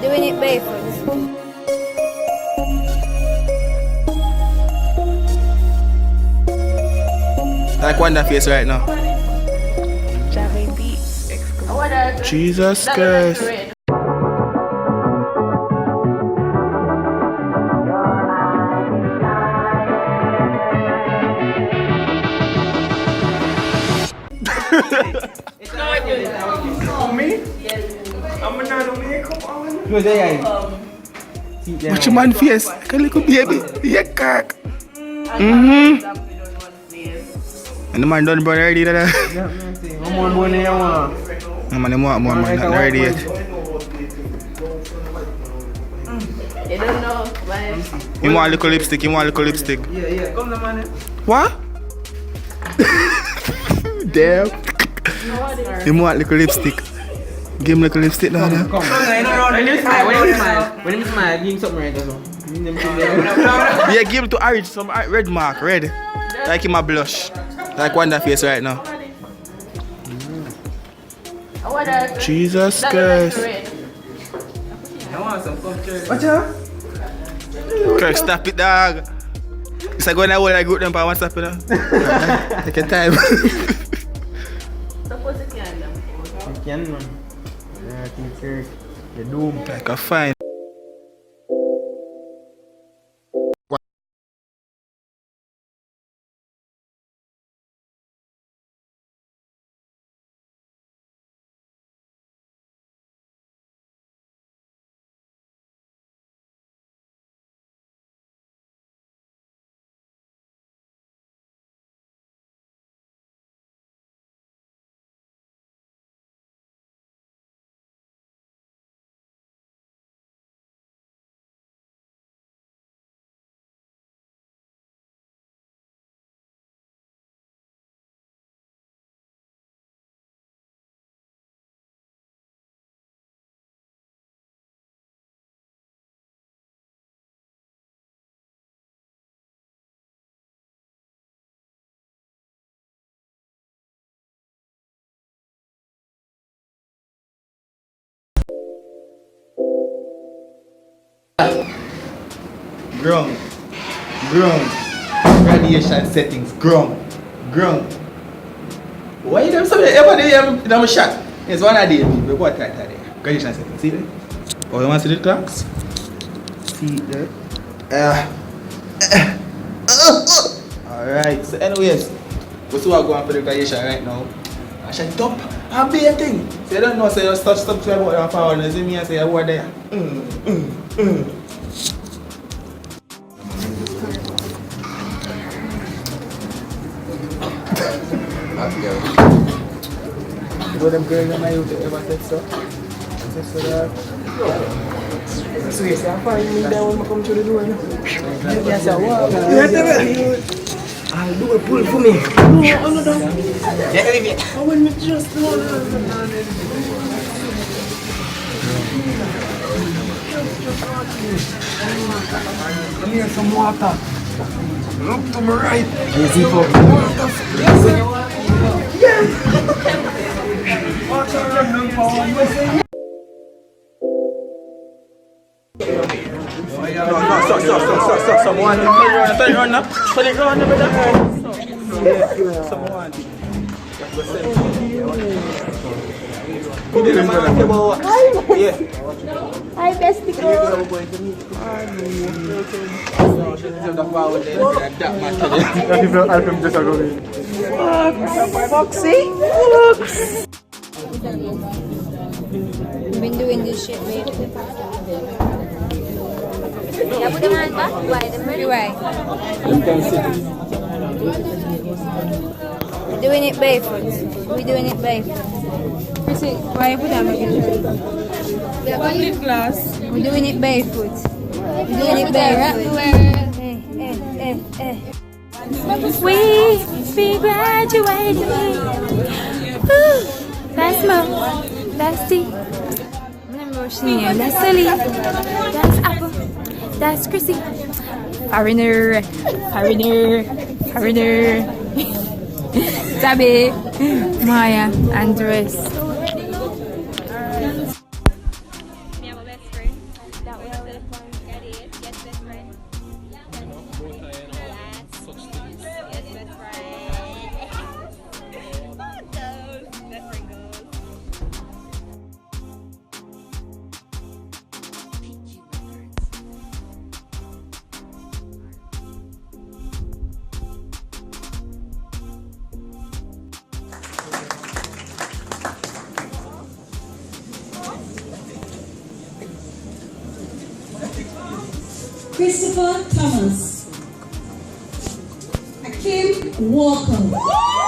Doing it barefoot. Like Wonder face right now. Jesus Christ. Watch your man face, like a little baby. Yeah, cock. And the man done born already, that. Yeah, I'm more born than you want. No man, them want more man, not ready yet. You don't know, but You want a little lipstick, you want a little lipstick. Yeah, come on, man. What? Damn. You want a little lipstick. Give him a little lipstick now. Come on, when you smile, give him something right as well. Yeah, give him to Orange some red mark, red. Like him a blush. Like Wonder face right now. Jesus Christ. I want some culture. Watch out. Kirk, stop it, dog. It's like when I hold a group them for one stop, you know. Take your time. suppose you can. You can, man. Yeah, I think Kirk, you're doomed. Like a fine. Ground. Radiation settings. Ground. Why you them so ever they them shot? It's one idea. We got right there. Radiation settings. See there? Oh, you want to see the clocks? See there? Alright, so anyways, what's what going for the radiation right now? I should top and be a thing. So you don't know, say you stop subscribe about your power and see me and say you are there. You know them girls in my youth ever said so? Said so that. So you say I find me there when I come through the door. You say what? I'll do a pull for me. No, I'm not done. Yeah, leave it. I want me just to come here, some water. Look to my right. Yes, you for yes. Water run for someone. Turn it around now. Turn it around now, brother. Someone. Hi, bestie girl. Foxy, looks. You've been doing this shit, babe. Yeah, put them on back. Why? Them really why? We're doing it barefoot. We're doing it barefoot. Why you put them on? We have lip gloss. We're doing it barefoot. We're doing it barefoot. We graduated. That's Mo. That's T. That's Silly. That's Apple. That's Chrissy. Foreigner. Tabby, Maya, and dearest. Christopher Thomas, Akim Walker.